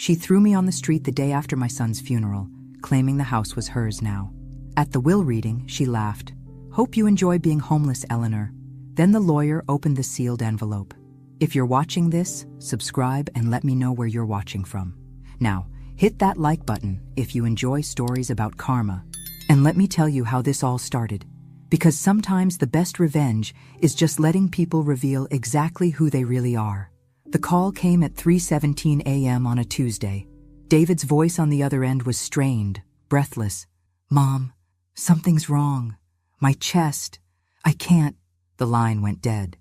She threw me on the street the day after my son's funeral, claiming the house was hers now. At the will reading, she laughed. "Hope you enjoy being homeless, Eleanor." Then the lawyer opened the sealed envelope. "If you're watching this, subscribe and let me know where you're watching from. Now, hit that like button if you enjoy stories about karma. And let me tell you how this all started. Because sometimes the best revenge is just letting people reveal exactly who they really are." The call came at 3:17 a.m. on a Tuesday. David's voice on the other end was strained, breathless. "Mom, something's wrong. My chest. I can't." The line went dead.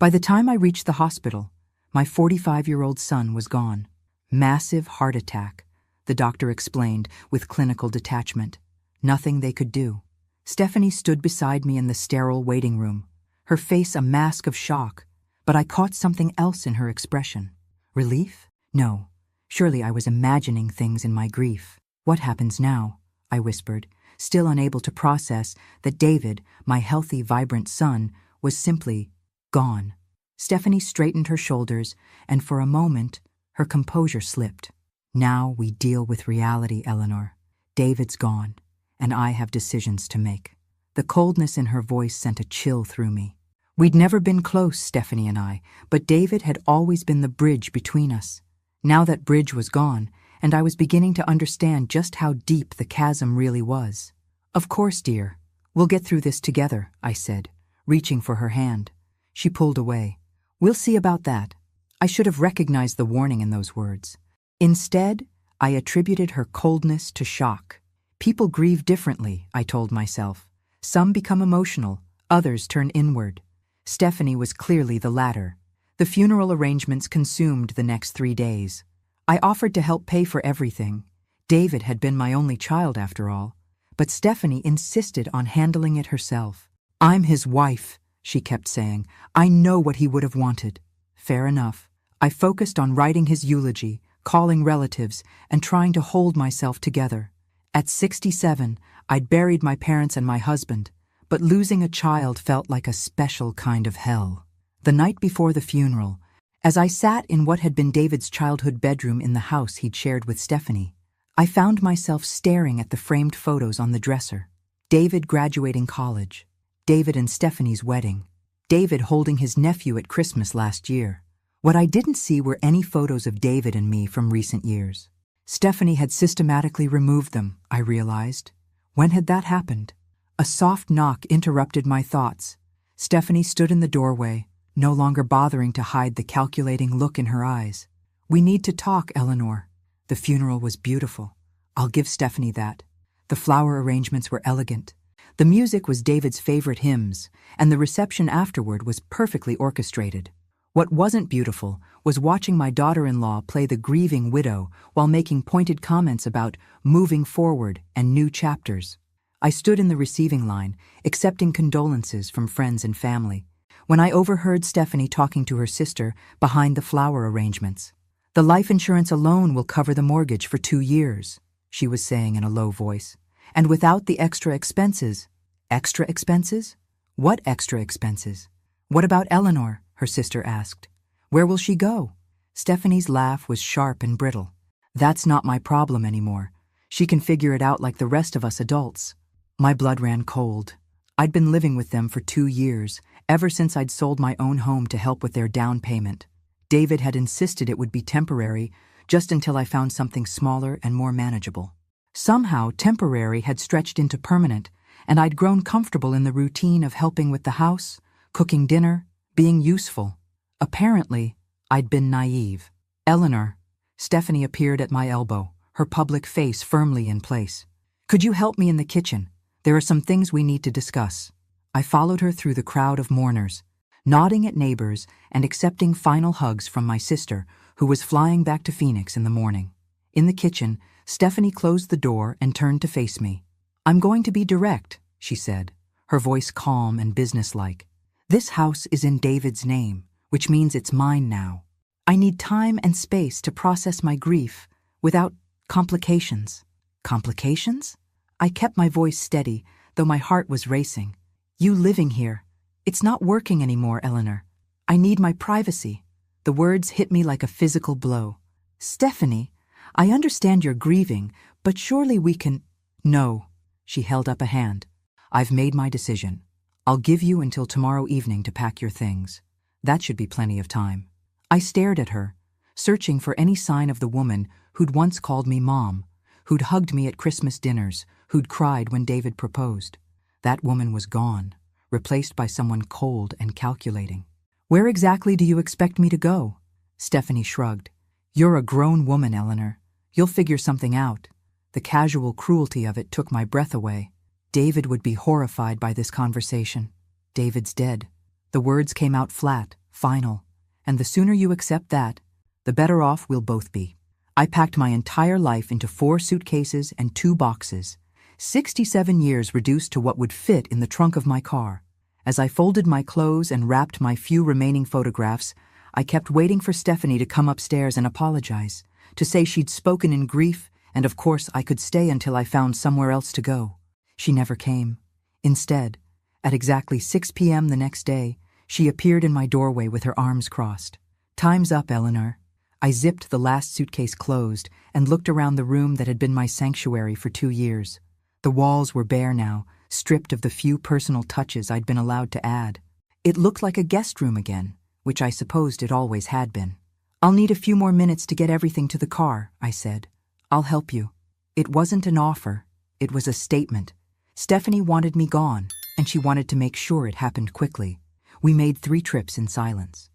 By the time I reached the hospital, my 45-year-old son was gone. "Massive heart attack," the doctor explained with clinical detachment. Nothing they could do. Stephanie stood beside me in the sterile waiting room, her face a mask of shock, but I caught something else in her expression. Relief? No. Surely I was imagining things in my grief. "What happens now?" I whispered, still unable to process that David, my healthy, vibrant son, was simply gone. Stephanie straightened her shoulders, and for a moment, her composure slipped. "Now we deal with reality, Eleanor. David's gone, and I have decisions to make." The coldness in her voice sent a chill through me. We'd never been close, Stephanie and I, but David had always been the bridge between us. Now that bridge was gone, and I was beginning to understand just how deep the chasm really was. "Of course, dear. We'll get through this together," I said, reaching for her hand. She pulled away. "We'll see about that." I should have recognized the warning in those words. Instead, I attributed her coldness to shock. People grieve differently, I told myself. Some become emotional, others turn inward. Stephanie was clearly the latter. The funeral arrangements consumed the next 3 days. I offered to help pay for everything. David had been my only child after all. But Stephanie insisted on handling it herself. "I'm his wife," she kept saying. "I know what he would have wanted." Fair enough. I focused on writing his eulogy, calling relatives, and trying to hold myself together. At 67, I'd buried my parents and my husband, but losing a child felt like a special kind of hell. The night before the funeral, as I sat in what had been David's childhood bedroom in the house he'd shared with Stephanie, I found myself staring at the framed photos on the dresser. David graduating college, David and Stephanie's wedding, David holding his nephew at Christmas last year. What I didn't see were any photos of David and me from recent years. Stephanie had systematically removed them, I realized. When had that happened? A soft knock interrupted my thoughts. Stephanie stood in the doorway, no longer bothering to hide the calculating look in her eyes. "We need to talk, Eleanor." The funeral was beautiful. I'll give Stephanie that. The flower arrangements were elegant. The music was David's favorite hymns, and the reception afterward was perfectly orchestrated. What wasn't beautiful was watching my daughter-in-law play the grieving widow while making pointed comments about moving forward and new chapters. I stood in the receiving line, accepting condolences from friends and family, when I overheard Stephanie talking to her sister behind the flower arrangements. "The life insurance alone will cover the mortgage for 2 years, she was saying in a low voice. "And without the extra expenses." "Extra expenses? What extra expenses?" "What about Eleanor?" her sister asked. "Where will she go?" Stephanie's laugh was sharp and brittle. "That's not my problem anymore. She can figure it out like the rest of us adults." My blood ran cold. I'd been living with them for 2 years, ever since I'd sold my own home to help with their down payment. David had insisted it would be temporary, just until I found something smaller and more manageable. Somehow, temporary had stretched into permanent, and I'd grown comfortable in the routine of helping with the house, cooking dinner, being useful. Apparently, I'd been naive. "Eleanor." Stephanie appeared at my elbow, her public face firmly in place. "Could you help me in the kitchen? There are some things we need to discuss." I followed her through the crowd of mourners, nodding at neighbors and accepting final hugs from my sister, who was flying back to Phoenix in the morning. In the kitchen, Stephanie closed the door and turned to face me. "I'm going to be direct," she said, her voice calm and businesslike. "This house is in David's name, which means it's mine now. I need time and space to process my grief without complications." "Complications?" I kept my voice steady, though my heart was racing. "You living here. It's not working anymore, Eleanor. I need my privacy." The words hit me like a physical blow. "Stephanie, I understand you're grieving, but surely we can— No, she held up a hand. I've made my decision. I'll give you until tomorrow evening to pack your things. That should be plenty of time. I stared at her, searching for any sign of the woman who'd once called me Mom, who'd hugged me at Christmas dinners, who'd cried when David proposed. That woman was gone, replaced by someone cold and calculating. Where exactly do you expect me to go? Stephanie shrugged. You're a grown woman, Eleanor. You'll figure something out. The casual cruelty of it took my breath away. David would be horrified by this conversation. David's dead. The words came out flat, final. And the sooner you accept that, the better off we'll both be. I packed my entire life into 4 suitcases and 2 boxes. 67 years reduced to what would fit in the trunk of my car. As I folded my clothes and wrapped my few remaining photographs, I kept waiting for Stephanie to come upstairs and apologize, to say she'd spoken in grief, and of course I could stay until I found somewhere else to go. She never came. Instead, at exactly 6 p.m. the next day, she appeared in my doorway with her arms crossed. Time's up, Eleanor. I zipped the last suitcase closed and looked around the room that had been my sanctuary for 2 years. The walls were bare now, stripped of the few personal touches I'd been allowed to add. It looked like a guest room again, which I supposed it always had been. I'll need a few more minutes to get everything to the car, I said. I'll help you. It wasn't an offer. It was a statement. Stephanie wanted me gone, and she wanted to make sure it happened quickly. We made 3 trips in silence.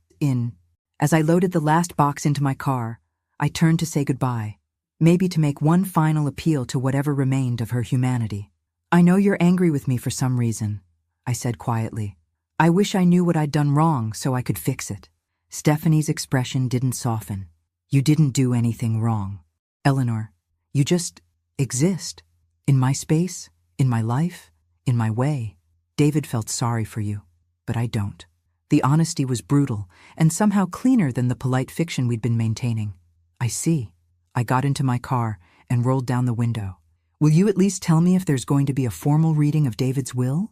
As I loaded the last box into my car, I turned to say goodbye, maybe to make one final appeal to whatever remained of her humanity. I know you're angry with me for some reason, I said quietly. I wish I knew what I'd done wrong so I could fix it. Stephanie's expression didn't soften. You didn't do anything wrong. Eleanor, you just exist. In my space, in my life, in my way. David felt sorry for you, but I don't. The honesty was brutal and somehow cleaner than the polite fiction we'd been maintaining. I see. I got into my car and rolled down the window. Will you at least tell me if there's going to be a formal reading of David's will?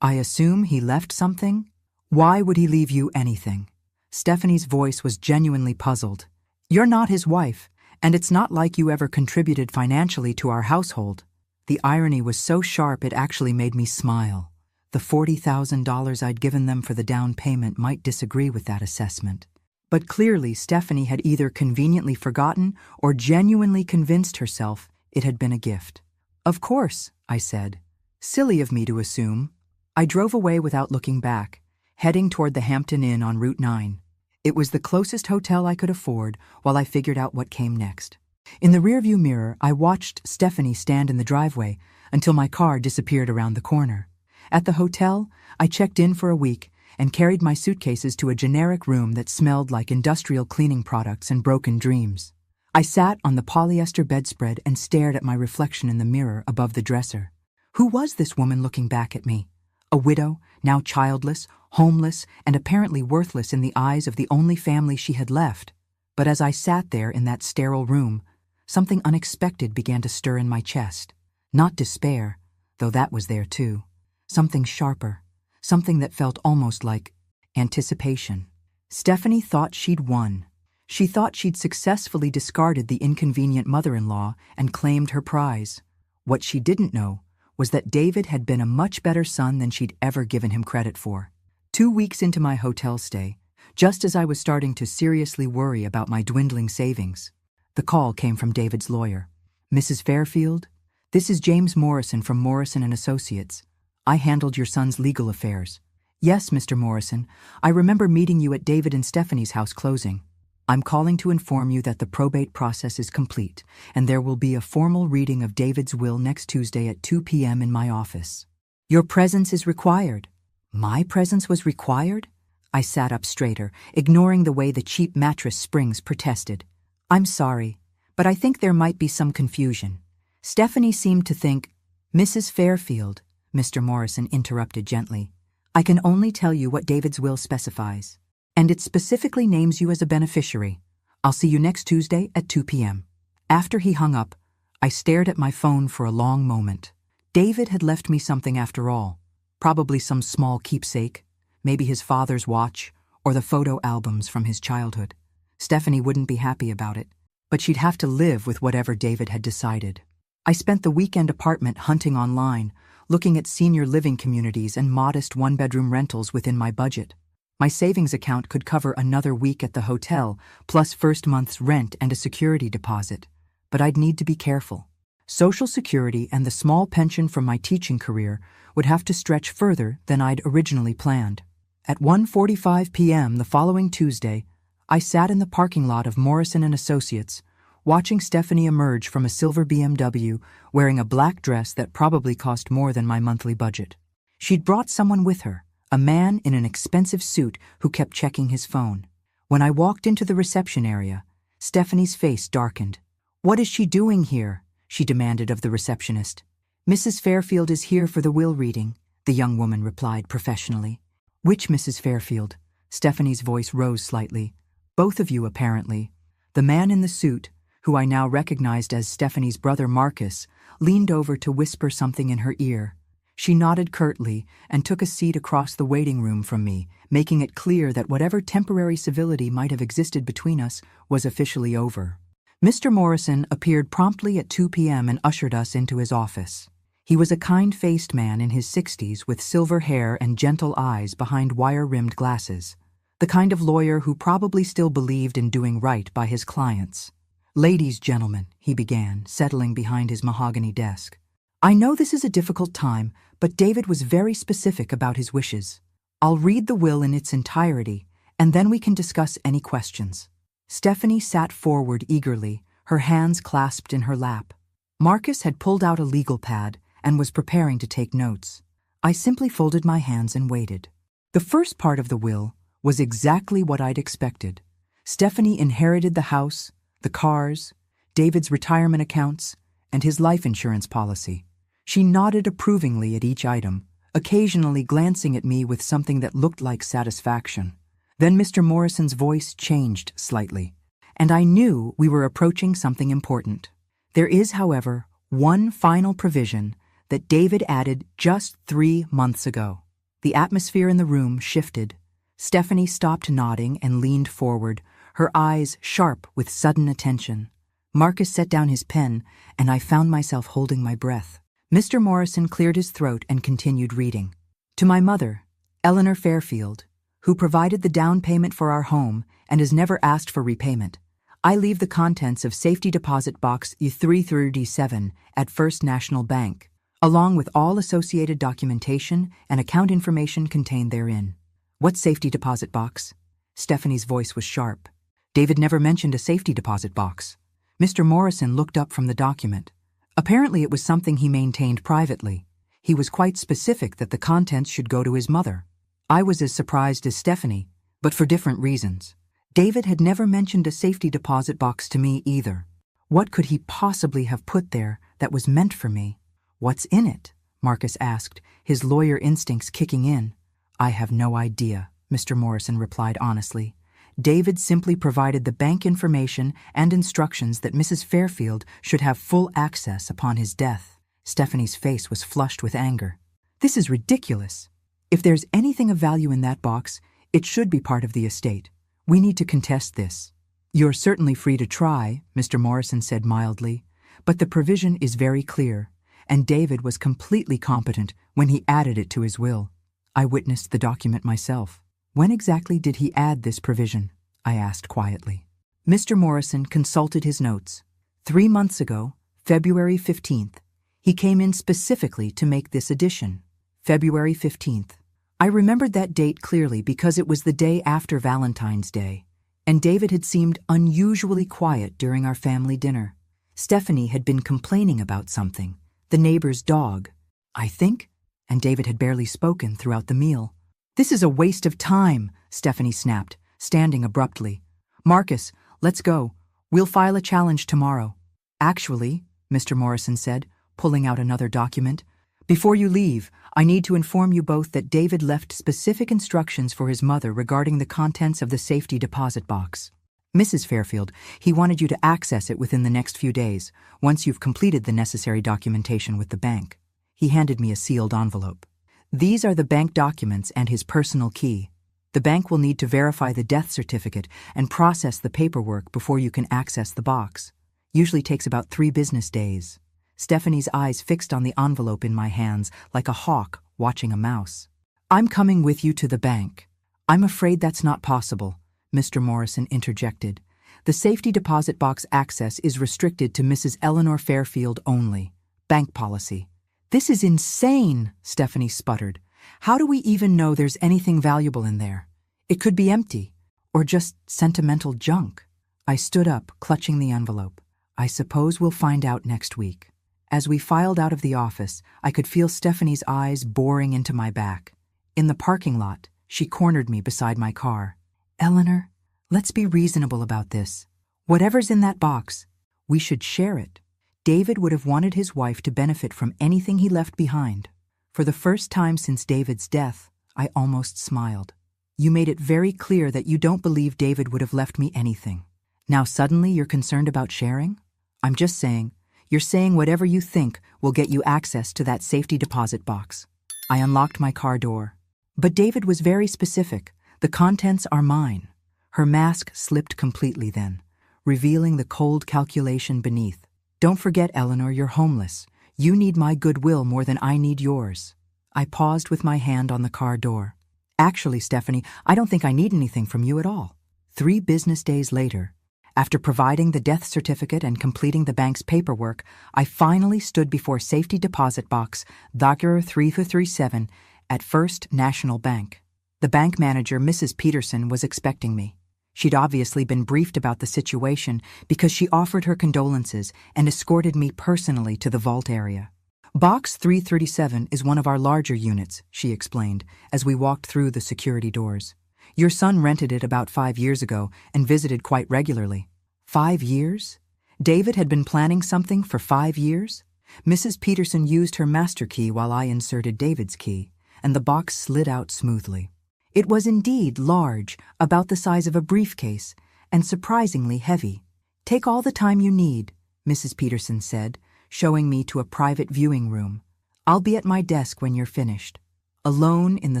I assume he left something? Why would he leave you anything? Stephanie's voice was genuinely puzzled. You're not his wife, and it's not like you ever contributed financially to our household. The irony was so sharp it actually made me smile. The $40,000 I'd given them for the down payment might disagree with that assessment. But clearly Stephanie had either conveniently forgotten or genuinely convinced herself it had been a gift. Of course, I said. Silly of me to assume. I drove away without looking back, heading toward the Hampton Inn on Route 9. It was the closest hotel I could afford while I figured out what came next. In the rearview mirror, I watched Stephanie stand in the driveway until my car disappeared around the corner. At the hotel, I checked in for a week and carried my suitcases to a generic room that smelled like industrial cleaning products and broken dreams. I sat on the polyester bedspread and stared at my reflection in the mirror above the dresser. Who was this woman looking back at me? A widow, now childless, homeless, and apparently worthless in the eyes of the only family she had left. But as I sat there in that sterile room, something unexpected began to stir in my chest. Not despair, though that was there too. Something sharper, something that felt almost like anticipation. Stephanie thought she'd won. She thought she'd successfully discarded the inconvenient mother-in-law and claimed her prize. What she didn't know was that David had been a much better son than she'd ever given him credit for. 2 weeks into my hotel stay, just as I was starting to seriously worry about my dwindling savings, the call came from David's lawyer. Mrs. Fairfield, this is James Morrison from Morrison & Associates. I handled your son's legal affairs. Yes, Mr. Morrison, I remember meeting you at David and Stephanie's house closing. I'm calling to inform you that the probate process is complete, and there will be a formal reading of David's will next Tuesday at 2 p.m. in my office. Your presence is required. My presence was required? I sat up straighter, ignoring the way the cheap mattress springs protested. I'm sorry, but I think there might be some confusion. Stephanie seemed to think— Mrs. Fairfield, Mr. Morrison interrupted gently. I can only tell you what David's will specifies, and it specifically names you as a beneficiary. I'll see you next Tuesday at 2 p.m. After he hung up, I stared at my phone for a long moment. David had left me something after all. Probably some small keepsake, maybe his father's watch, or the photo albums from his childhood. Stephanie wouldn't be happy about it, but she'd have to live with whatever David had decided. I spent the weekend apartment hunting online, looking at senior living communities and modest one-bedroom rentals within my budget. My savings account could cover another week at the hotel, plus first month's rent and a security deposit. But I'd need to be careful. Social Security and the small pension from my teaching career would have to stretch further than I'd originally planned. At 1:45 p.m. the following Tuesday, I sat in the parking lot of Morrison & Associates, watching Stephanie emerge from a silver BMW wearing a black dress that probably cost more than my monthly budget. She'd brought someone with her, a man in an expensive suit who kept checking his phone. When I walked into the reception area, Stephanie's face darkened. "What is she doing here?" she demanded of the receptionist. "Mrs. Fairfield is here for the will reading," the young woman replied professionally. "Which Mrs. Fairfield?" Stephanie's voice rose slightly. "Both of you, apparently." The man in the suit, who I now recognized as Stephanie's brother Marcus, leaned over to whisper something in her ear. She nodded curtly and took a seat across the waiting room from me, making it clear that whatever temporary civility might have existed between us was officially over. Mr. Morrison appeared promptly at 2 p.m. and ushered us into his office. He was a kind-faced man in his 60s with silver hair and gentle eyes behind wire-rimmed glasses, the kind of lawyer who probably still believed in doing right by his clients. "Ladies, gentlemen," he began, settling behind his mahogany desk. "I know this is a difficult time, but David was very specific about his wishes. I'll read the will in its entirety, and then we can discuss any questions." Stephanie sat forward eagerly, her hands clasped in her lap. Marcus had pulled out a legal pad and was preparing to take notes. I simply folded my hands and waited. The first part of the will was exactly what I'd expected. Stephanie inherited the house, the cars, David's retirement accounts, and his life insurance policy. She nodded approvingly at each item, occasionally glancing at me with something that looked like satisfaction. Then Mr. Morrison's voice changed slightly, and I knew we were approaching something important. There is, however, one final provision that David added just 3 months ago. The atmosphere in the room shifted. Stephanie stopped nodding and leaned forward, her eyes sharp with sudden attention. Marcus set down his pen, and I found myself holding my breath. Mr. Morrison cleared his throat and continued reading. "To my mother, Eleanor Fairfield, who provided the down payment for our home and has never asked for repayment, I leave the contents of Safety Deposit Box U337 at First National Bank, along with all associated documentation and account information contained therein." "What safety deposit box?" Stephanie's voice was sharp. David never mentioned a safety deposit box. Mr. Morrison looked up from the document. Apparently it was something he maintained privately. He was quite specific that the contents should go to his mother. I was as surprised as Stephanie, but for different reasons. David had never mentioned a safety deposit box to me either. What could he possibly have put there that was meant for me? "What's in it?" Marcus asked, his lawyer instincts kicking in. "I have no idea," Mr. Morrison replied honestly. "David simply provided the bank information and instructions that Mrs. Fairfield should have full access upon his death." Stephanie's face was flushed with anger. "This is ridiculous. If there's anything of value in that box, it should be part of the estate. We need to contest this." "You're certainly free to try," Mr. Morrison said mildly, "but the provision is very clear, and David was completely competent when he added it to his will. I witnessed the document myself." "When exactly did he add this provision?" I asked quietly. Mr. Morrison consulted his notes. 3 months ago, February 15th, he came in specifically to make this addition. February 15th. I remembered that date clearly because it was the day after Valentine's Day, and David had seemed unusually quiet during our family dinner. Stephanie had been complaining about something, the neighbor's dog, I think, and David had barely spoken throughout the meal. "This is a waste of time," Stephanie snapped, standing abruptly. "Marcus, let's go. We'll file a challenge tomorrow." "Actually," Mr. Morrison said, pulling out another document, "before you leave, I need to inform you both that David left specific instructions for his mother regarding the contents of the safety deposit box. Mrs. Fairfield, he wanted you to access it within the next few days, once you've completed the necessary documentation with the bank." He handed me a sealed envelope. "These are the bank documents and his personal key." The bank will need to verify the death certificate and process the paperwork before you can access the box. Usually takes about 3 business days. Stephanie's eyes fixed on the envelope in my hands like a hawk watching a mouse. I'm coming with you to the bank. I'm afraid that's not possible, Mr. Morrison interjected. The safety deposit box access is restricted to Mrs. Eleanor Fairfield only. Bank policy. This is insane, Stephanie sputtered. How do we even know there's anything valuable in there? It could be empty, or just sentimental junk. I stood up, clutching the envelope. I suppose we'll find out next week. As we filed out of the office, I could feel Stephanie's eyes boring into my back. In the parking lot, she cornered me beside my car. Eleanor, let's be reasonable about this. Whatever's in that box, we should share it. David would have wanted his wife to benefit from anything he left behind. For the first time since David's death, I almost smiled. You made it very clear that you don't believe David would have left me anything. Now suddenly you're concerned about sharing? I'm just saying, you're saying whatever you think will get you access to that safety deposit box. I unlocked my car door. But David was very specific. The contents are mine. Her mask slipped completely then, revealing the cold calculation beneath. Don't forget, Eleanor, you're homeless. You need my goodwill more than I need yours. I paused with my hand on the car door. Actually, Stephanie, I don't think I need anything from you at all. 3 business days later, after providing the death certificate and completing the bank's paperwork, I finally stood before safety deposit box Dr. 3237 at First National Bank. The bank manager, Mrs. Peterson, was expecting me. She'd obviously been briefed about the situation because she offered her condolences and escorted me personally to the vault area. Box 337 is one of our larger units, she explained, as we walked through the security doors. Your son rented it about 5 years ago and visited quite regularly. 5 years? David had been planning something for 5 years? Mrs. Peterson used her master key while I inserted David's key, and the box slid out smoothly. It was indeed large, about the size of a briefcase, and surprisingly heavy. Take all the time you need, Mrs. Peterson said, showing me to a private viewing room. I'll be at my desk when you're finished. Alone in the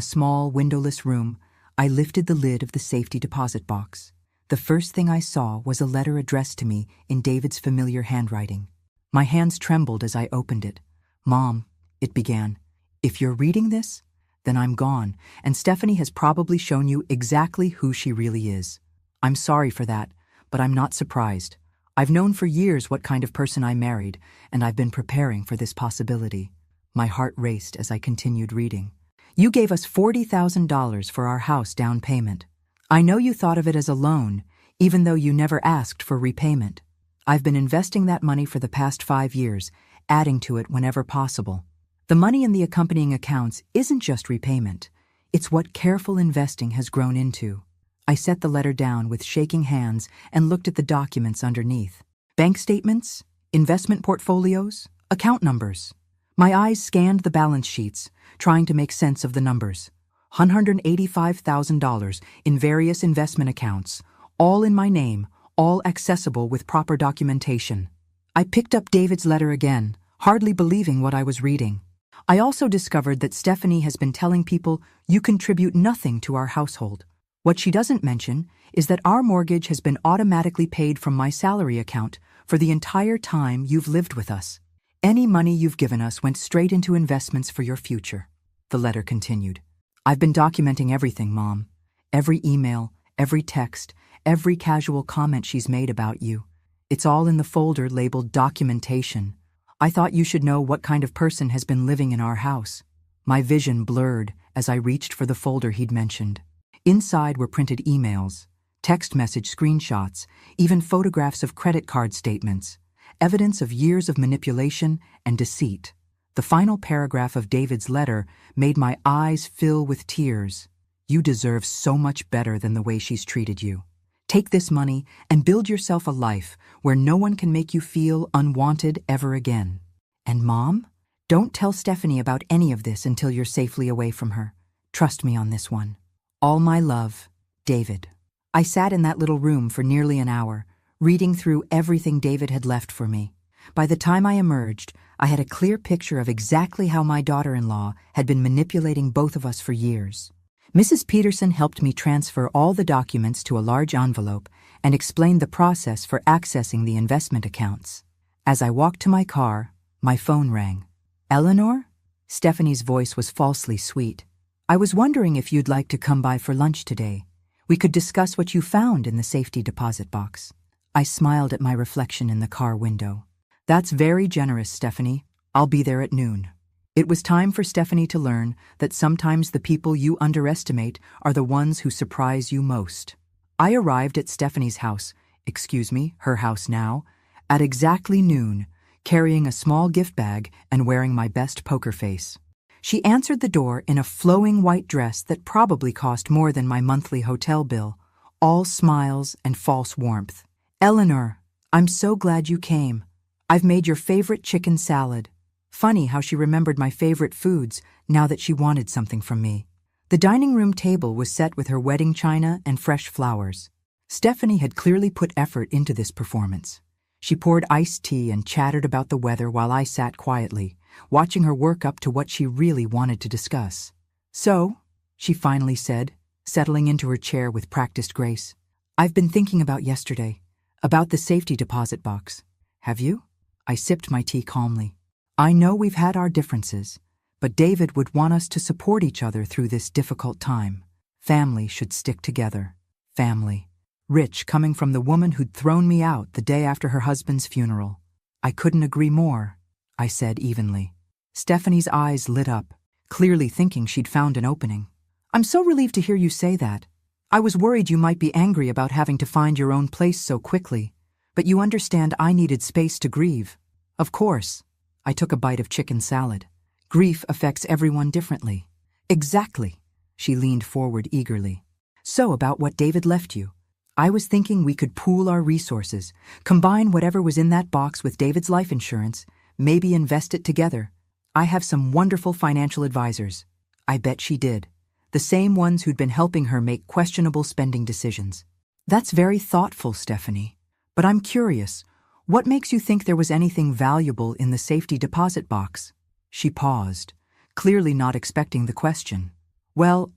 small, windowless room, I lifted the lid of the safety deposit box. The first thing I saw was a letter addressed to me in David's familiar handwriting. My hands trembled as I opened it. Mom, it began, if you're reading this, then I'm gone, and Stephanie has probably shown you exactly who she really is. I'm sorry for that, but I'm not surprised. I've known for years what kind of person I married, and I've been preparing for this possibility. My heart raced as I continued reading. You gave us $40,000 for our house down payment. I know you thought of it as a loan, even though you never asked for repayment. I've been investing that money for the past 5 years, adding to it whenever possible. The money in the accompanying accounts isn't just repayment. It's what careful investing has grown into. I set the letter down with shaking hands and looked at the documents underneath. Bank statements, investment portfolios, account numbers. My eyes scanned the balance sheets, trying to make sense of the numbers. $185,000 in various investment accounts, all in my name, all accessible with proper documentation. I picked up David's letter again, hardly believing what I was reading. I also discovered that Stephanie has been telling people you contribute nothing to our household. What she doesn't mention is that our mortgage has been automatically paid from my salary account for the entire time you've lived with us. Any money you've given us went straight into investments for your future. The letter continued. I've been documenting everything, Mom. Every email, every text, every casual comment she's made about you. It's all in the folder labeled documentation. I thought you should know what kind of person has been living in our house. My vision blurred as I reached for the folder he'd mentioned. Inside were printed emails, text message screenshots, even photographs of credit card statements, evidence of years of manipulation and deceit. The final paragraph of David's letter made my eyes fill with tears. You deserve so much better than the way she's treated you. Take this money and build yourself a life where no one can make you feel unwanted ever again. And Mom, don't tell Stephanie about any of this until you're safely away from her. Trust me on this one. All my love, David. I sat in that little room for nearly an hour, reading through everything David had left for me. By the time I emerged, I had a clear picture of exactly how my daughter-in-law had been manipulating both of us for years. Mrs. Peterson helped me transfer all the documents to a large envelope and explained the process for accessing the investment accounts. As I walked to my car, my phone rang. "Eleanor?" Stephanie's voice was falsely sweet. "I was wondering if you'd like to come by for lunch today. We could discuss what you found in the safety deposit box." I smiled at my reflection in the car window. "That's very generous, Stephanie. I'll be there at noon." It was time for Stephanie to learn that sometimes the people you underestimate are the ones who surprise you most. I arrived at Stephanie's house, her house now, at exactly noon, carrying a small gift bag and wearing my best poker face. She answered the door in a flowing white dress that probably cost more than my monthly hotel bill, all smiles and false warmth. "Eleanor, I'm so glad you came. I've made your favorite chicken salad." Funny how she remembered my favorite foods now that she wanted something from me. The dining room table was set with her wedding china and fresh flowers. Stephanie had clearly put effort into this performance. She poured iced tea and chattered about the weather while I sat quietly, watching her work up to what she really wanted to discuss. "So," she finally said, settling into her chair with practiced grace, "I've been thinking about yesterday, about the safety deposit box." "Have you?" I sipped my tea calmly. "I know we've had our differences, but David would want us to support each other through this difficult time. Family should stick together. Family." Rich coming from the woman who'd thrown me out the day after her husband's funeral. "I couldn't agree more," I said evenly. Stephanie's eyes lit up, clearly thinking she'd found an opening. "I'm so relieved to hear you say that. I was worried you might be angry about having to find your own place so quickly, but you understand I needed space to grieve." "Of course." I took a bite of chicken salad. "Grief affects everyone differently." "Exactly." She leaned forward eagerly. "So about what David left you. I was thinking we could pool our resources, combine whatever was in that box with David's life insurance, maybe invest it together. I have some wonderful financial advisors." I bet she did. The same ones who'd been helping her make questionable spending decisions. "That's very thoughtful, Stephanie. But I'm curious, what makes you think there was anything valuable in the safety deposit box?" She paused, clearly not expecting the question. "Well,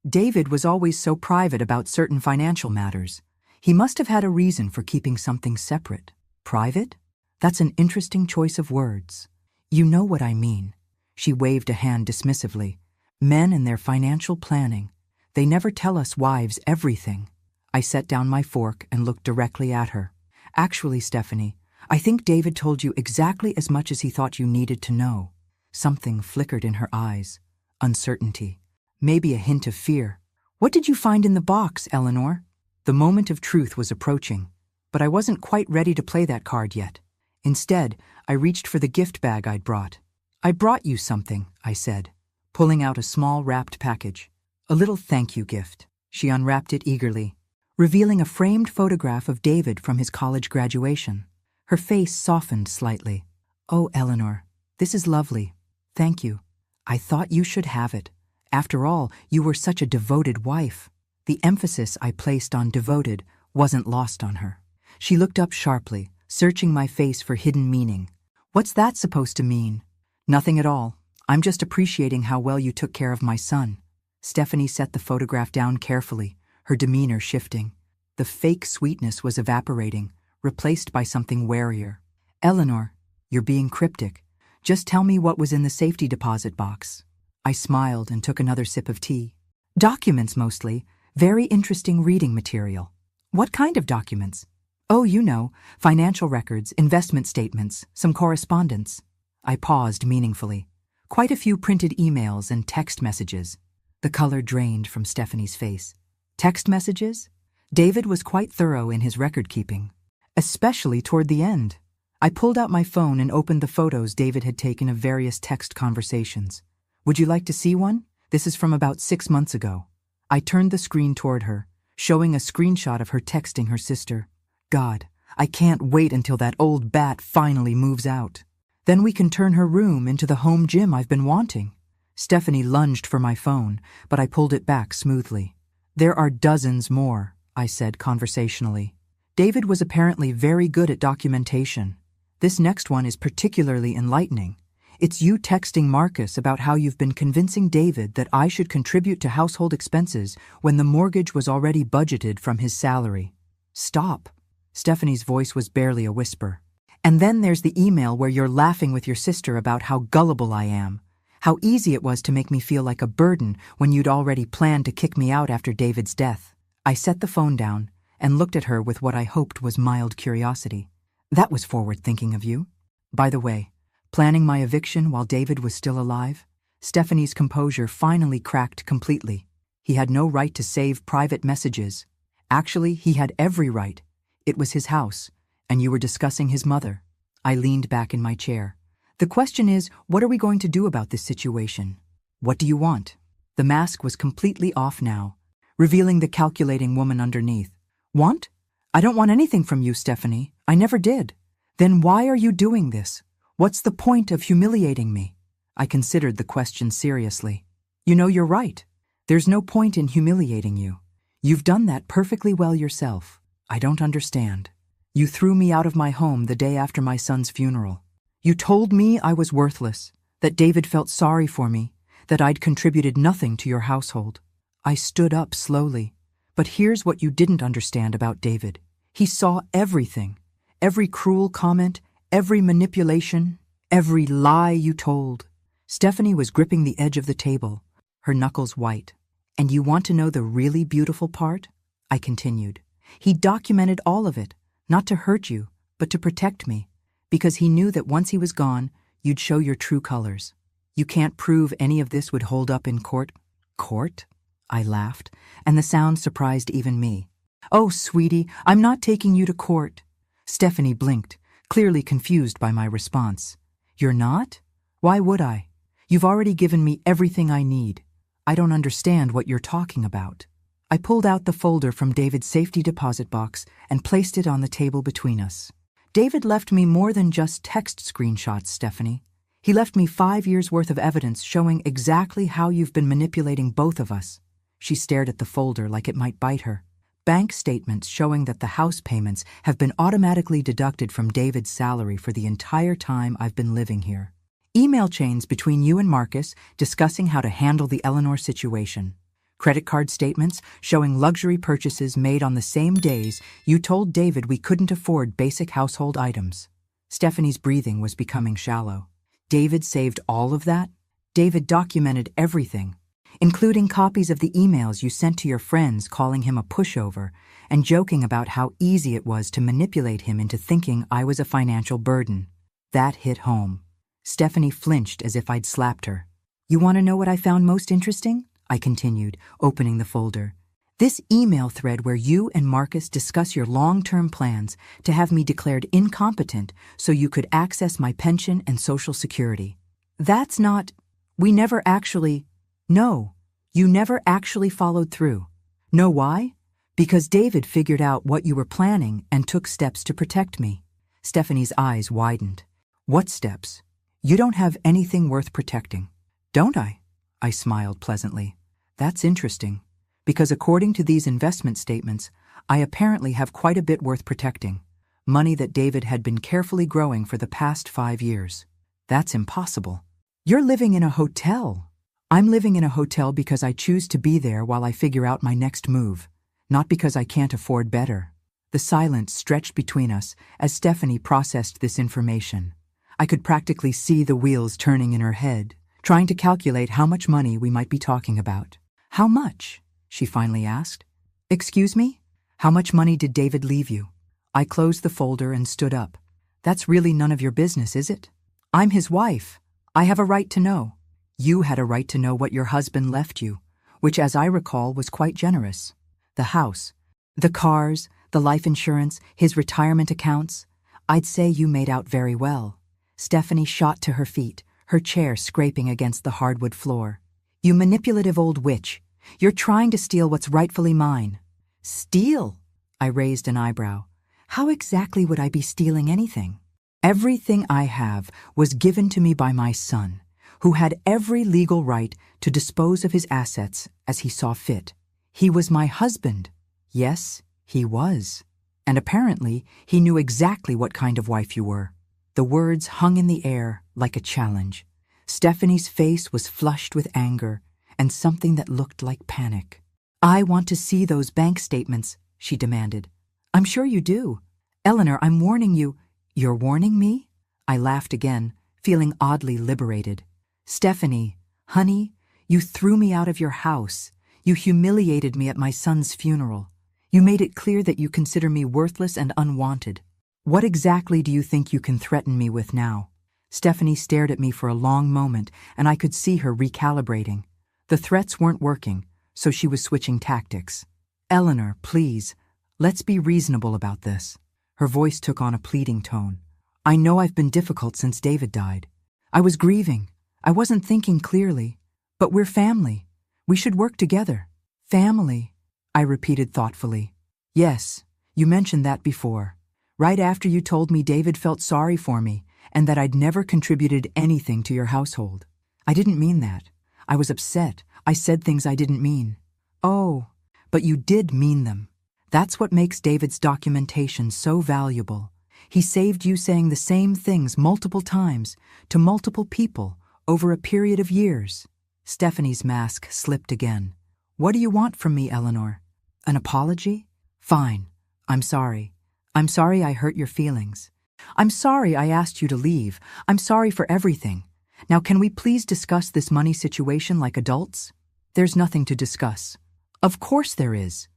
David was always so private about certain financial matters. He must have had a reason for keeping something separate." "Private? That's an interesting choice of words." "You know what I mean." She waved a hand dismissively. "Men and their financial planning. They never tell us wives everything." I set down my fork and looked directly at her. "Actually, Stephanie, I think David told you exactly as much as he thought you needed to know." Something flickered in her eyes. Uncertainty. Maybe a hint of fear. "What did you find in the box, Eleanor?" The moment of truth was approaching, but I wasn't quite ready to play that card yet. Instead, I reached for the gift bag I'd brought. "I brought you something," I said, pulling out a small wrapped package. "A little thank you gift." She unwrapped it eagerly, revealing a framed photograph of David from his college graduation. Her face softened slightly. "Oh, Eleanor, this is lovely. Thank you. I thought you should have it. After all, you were such a devoted wife." The emphasis I placed on devoted wasn't lost on her. She looked up sharply, searching my face for hidden meaning. "What's that supposed to mean?" "Nothing at all. I'm just appreciating how well you took care of my son." Stephanie set the photograph down carefully, her demeanor shifting. The fake sweetness was evaporating, replaced by something warier. "Eleanor, you're being cryptic. Just tell me what was in the safety deposit box." I smiled and took another sip of tea. "Documents mostly. Very interesting reading material." "What kind of documents?" "Oh, you know, financial records, investment statements, some correspondence." I paused meaningfully. "Quite a few printed emails and text messages." The color drained from Stephanie's face. "Text messages?" David was quite thorough in his record-keeping, especially toward the end. I pulled out my phone and opened the photos David had taken of various text conversations. "Would you like to see one? This is from about 6 months ago." I turned the screen toward her, showing a screenshot of her texting her sister. "God, I can't wait until that old bat finally moves out. Then we can turn her room into the home gym I've been wanting." Stephanie lunged for my phone, but I pulled it back smoothly. "There are dozens more," I said conversationally. David was apparently very good at documentation. "This next one is particularly enlightening. It's you texting Marcus about how you've been convincing David that I should contribute to household expenses when the mortgage was already budgeted from his salary. Stop. Stephanie's voice was barely a whisper. And then there's the email where you're laughing with your sister about how gullible I am, how easy it was to make me feel like a burden when you'd already planned to kick me out after David's death. I set the phone down and looked at her with what I hoped was mild curiosity. That was forward-thinking of you. By the way, planning my eviction while David was still alive? Stephanie's composure finally cracked completely. He had no right to save private messages. Actually, he had every right. It was his house, and you were discussing his mother. I leaned back in my chair. The question is, what are we going to do about this situation? What do you want? The mask was completely off now, revealing the calculating woman underneath. Want? I don't want anything from you, Stephanie. I never did. Then why are you doing this? What's the point of humiliating me? I considered the question seriously. You know, you're right. There's no point in humiliating you. You've done that perfectly well yourself. I don't understand. You threw me out of my home the day after my son's funeral. You told me I was worthless, that David felt sorry for me, that I'd contributed nothing to your household. I stood up slowly. But here's what you didn't understand about David. He saw everything. Every cruel comment, every manipulation, every lie you told. Stephanie was gripping the edge of the table, her knuckles white. And you want to know the really beautiful part? I continued. He documented all of it, not to hurt you, but to protect me, because he knew that once he was gone, you'd show your true colors. You can't prove any of this would hold up in court. Court? I laughed, and the sound surprised even me. Oh, sweetie, I'm not taking you to court. Stephanie blinked, clearly confused by my response. You're not? Why would I? You've already given me everything I need. I don't understand what you're talking about. I pulled out the folder from David's safety deposit box and placed it on the table between us. David left me more than just text screenshots, Stephanie. He left me 5 years' worth of evidence showing exactly how you've been manipulating both of us. She stared at the folder like it might bite her. Bank statements showing that the house payments have been automatically deducted from David's salary for the entire time I've been living here. Email chains between you and Marcus discussing how to handle the Eleanor situation. Credit card statements showing luxury purchases made on the same days you told David we couldn't afford basic household items. Stephanie's breathing was becoming shallow. David saved all of that? David documented everything, including copies of the emails you sent to your friends calling him a pushover and joking about how easy it was to manipulate him into thinking I was a financial burden. That hit home. Stephanie flinched as if I'd slapped her. You want to know what I found most interesting? I continued, opening the folder. This email thread where you and Marcus discuss your long-term plans to have me declared incompetent so you could access my pension and Social Security. That's not... We never actually... No, you never actually followed through. Know why? Because David figured out what you were planning and took steps to protect me. Stephanie's eyes widened. What steps? You don't have anything worth protecting. Don't I? I smiled pleasantly. That's interesting, because according to these investment statements, I apparently have quite a bit worth protecting. Money that David had been carefully growing for the past 5 years. That's impossible. You're living in a hotel. I'm living in a hotel because I choose to be there while I figure out my next move, not because I can't afford better. The silence stretched between us as Stephanie processed this information. I could practically see the wheels turning in her head, trying to calculate how much money we might be talking about. How much? She finally asked. Excuse me? How much money did David leave you? I closed the folder and stood up. That's really none of your business, is it? I'm his wife. I have a right to know. You had a right to know what your husband left you, which, as I recall, was quite generous. The house, the cars, the life insurance, his retirement accounts. I'd say you made out very well. Stephanie shot to her feet, her chair scraping against the hardwood floor. You manipulative old witch. You're trying to steal what's rightfully mine. Steal? I raised an eyebrow. How exactly would I be stealing anything? Everything I have was given to me by my son, who had every legal right to dispose of his assets as he saw fit. He was my husband. Yes, he was. And apparently, he knew exactly what kind of wife you were. The words hung in the air like a challenge. Stephanie's face was flushed with anger and something that looked like panic. "I want to see those bank statements," she demanded. "I'm sure you do. Eleanor, I'm warning you." "You're warning me?" I laughed again, feeling oddly liberated. "Stephanie, honey, you threw me out of your house. You humiliated me at my son's funeral. You made it clear that you consider me worthless and unwanted. What exactly do you think you can threaten me with now?" Stephanie stared at me for a long moment, and I could see her recalibrating. The threats weren't working, so she was switching tactics. "Eleanor, please, let's be reasonable about this." Her voice took on a pleading tone. "I know I've been difficult since David died. I was grieving. I wasn't thinking clearly. But we're family. We should work together." "Family," I repeated thoughtfully. "Yes, you mentioned that before. Right after you told me David felt sorry for me and that I'd never contributed anything to your household. I didn't mean that. I was upset. I said things I didn't mean." "Oh, but you did mean them. That's what makes David's documentation so valuable. He saved you saying the same things multiple times to multiple people over a period of years." Stephanie's mask slipped again. "What do you want from me, Eleanor? An apology? Fine. I'm sorry. I'm sorry I hurt your feelings. I'm sorry I asked you to leave. I'm sorry for everything. Now can we please discuss this money situation like adults?" "There's nothing to discuss." "Of course there is.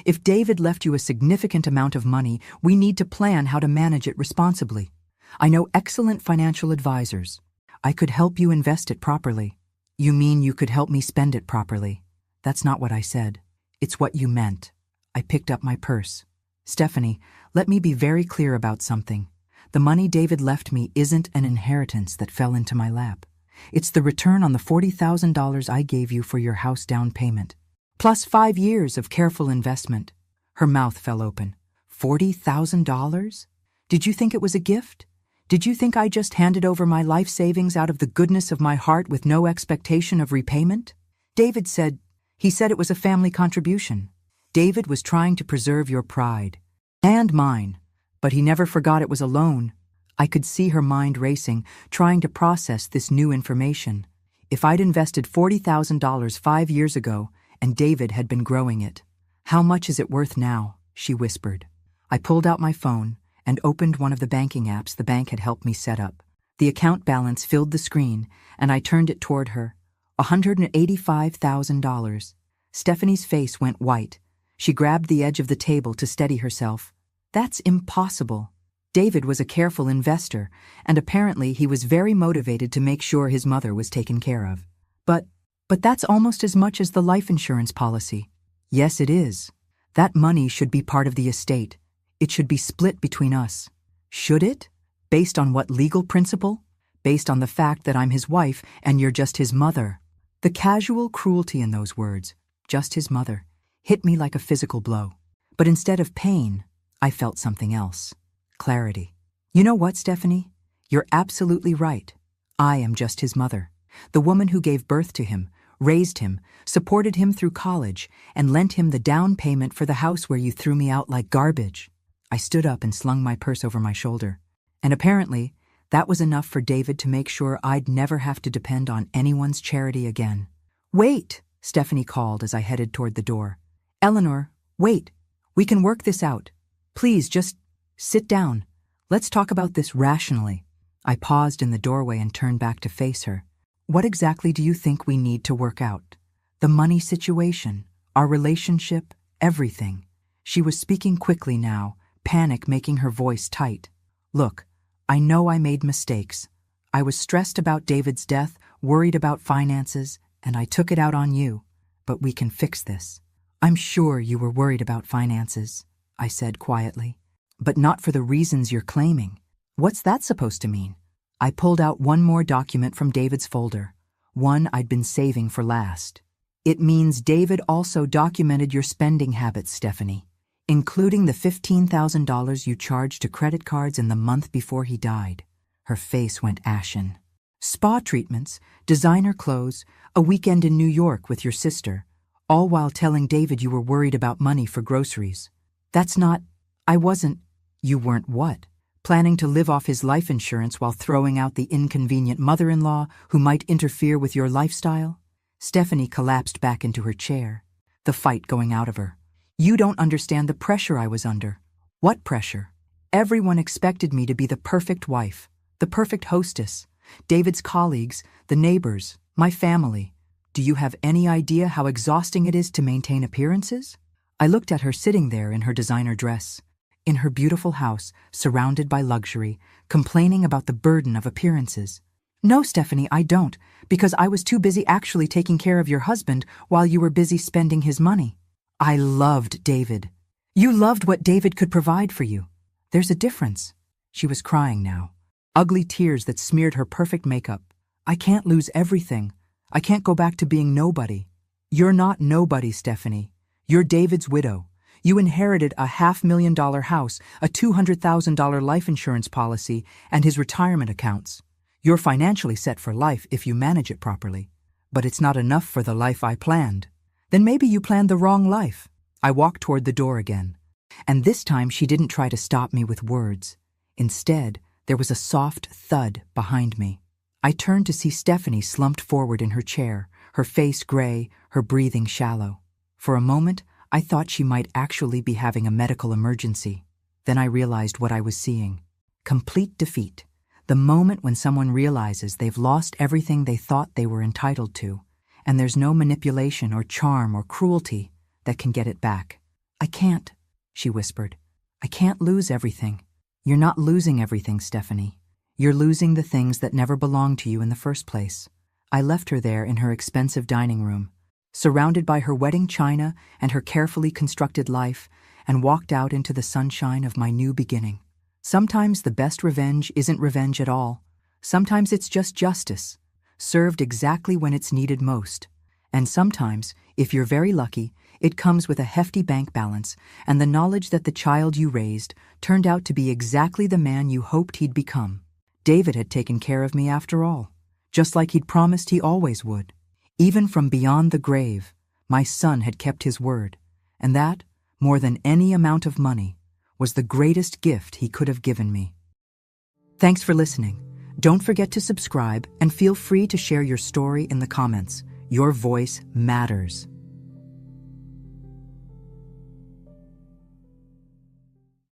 If David left you a significant amount of money, we need to plan how to manage it responsibly. I know excellent financial advisors. I could help you invest it properly." "You mean you could help me spend it properly?" "That's not what I said. It's what you meant." I picked up my purse. "Stephanie, let me be very clear about something. The money David left me isn't an inheritance that fell into my lap. It's the return on the $40,000 I gave you for your house down payment, plus 5 years of careful investment." Her mouth fell open. $40,000? Did you think it was a gift? Did you think I just handed over my life savings out of the goodness of my heart with no expectation of repayment? David said it was a family contribution. David was trying to preserve your pride. And mine. But he never forgot it was a loan. I could see her mind racing, trying to process this new information. If I'd invested $40,000 5 years ago, and David had been growing it. "How much is it worth now?" she whispered. I pulled out my phone and opened one of the banking apps the bank had helped me set up. The account balance filled the screen, and I turned it toward her. $185,000. Stephanie's face went white. She grabbed the edge of the table to steady herself. "That's impossible." David was a careful investor, and apparently he was very motivated to make sure his mother was taken care of. But that's almost as much as the life insurance policy." "Yes, it is. That money should be part of the estate. It should be split between us." "Should it? Based on what legal principle? Based on the fact that I'm his wife and you're just his mother." The casual cruelty in those words, "just his mother," hit me like a physical blow. But instead of pain, I felt something else. Clarity. "You know what, Stephanie? You're absolutely right. I am just his mother. The woman who gave birth to him, raised him, supported him through college, and lent him the down payment for the house where you threw me out like garbage." I stood up and slung my purse over my shoulder. And apparently, that was enough for David to make sure I'd never have to depend on anyone's charity again. "Wait," Stephanie called as I headed toward the door. "Eleanor, wait. We can work this out. Please, just sit down. Let's talk about this rationally." I paused in the doorway and turned back to face her. "What exactly do you think we need to work out? The money situation, our relationship, everything." She was speaking quickly now, panic making her voice tight. "Look, I know I made mistakes. I was stressed about David's death, worried about finances, and I took it out on you. But we can fix this." "I'm sure you were worried about finances," I said quietly. "But not for the reasons you're claiming." "What's that supposed to mean?" I pulled out one more document from David's folder, one I'd been saving for last. "It means David also documented your spending habits, Stephanie, including the $15,000 you charged to credit cards in the month before he died." Her face went ashen. "Spa treatments, designer clothes, a weekend in New York with your sister, all while telling David you were worried about money for groceries. That's not—" "I wasn't—" "You weren't what?" planning to live off his life insurance while throwing out the inconvenient mother-in-law who might interfere with your lifestyle? Stephanie collapsed back into her chair, the fight going out of her. You don't understand the pressure I was under. What pressure? Everyone expected me to be the perfect wife, the perfect hostess, David's colleagues, the neighbors, my family. Do you have any idea how exhausting it is to maintain appearances? I looked at her sitting there in her designer dress, in her beautiful house, surrounded by luxury, complaining about the burden of appearances. No, Stephanie, I don't, because I was too busy actually taking care of your husband while you were busy spending his money. I loved David. You loved what David could provide for you. There's a difference. She was crying now, ugly tears that smeared her perfect makeup. I can't lose everything. I can't go back to being nobody. You're not nobody, Stephanie. You're David's widow. You inherited a $500,000 house, a $200,000 life insurance policy, and his retirement accounts. You're financially set for life if you manage it properly. But it's not enough for the life I planned. Then maybe you planned the wrong life. I walked toward the door again. And this time she didn't try to stop me with words. Instead, there was a soft thud behind me. I turned to see Stephanie slumped forward in her chair, her face gray, her breathing shallow. For a moment, I thought she might actually be having a medical emergency. Then I realized what I was seeing. Complete defeat. The moment when someone realizes they've lost everything they thought they were entitled to, and there's no manipulation or charm or cruelty that can get it back. I can't, she whispered. I can't lose everything. You're not losing everything, Stephanie. You're losing the things that never belonged to you in the first place. I left her there in her expensive dining room, surrounded by her wedding china and her carefully constructed life, and walked out into the sunshine of my new beginning. Sometimes the best revenge isn't revenge at all. Sometimes it's just justice, served exactly when it's needed most. And sometimes, if you're very lucky, it comes with a hefty bank balance and the knowledge that the child you raised turned out to be exactly the man you hoped he'd become. David had taken care of me after all, just like he'd promised he always would. Even from beyond the grave, my son had kept his word, and that, more than any amount of money, was the greatest gift he could have given me. Thanks for listening. Don't forget to subscribe and feel free to share your story in the comments. Your voice matters.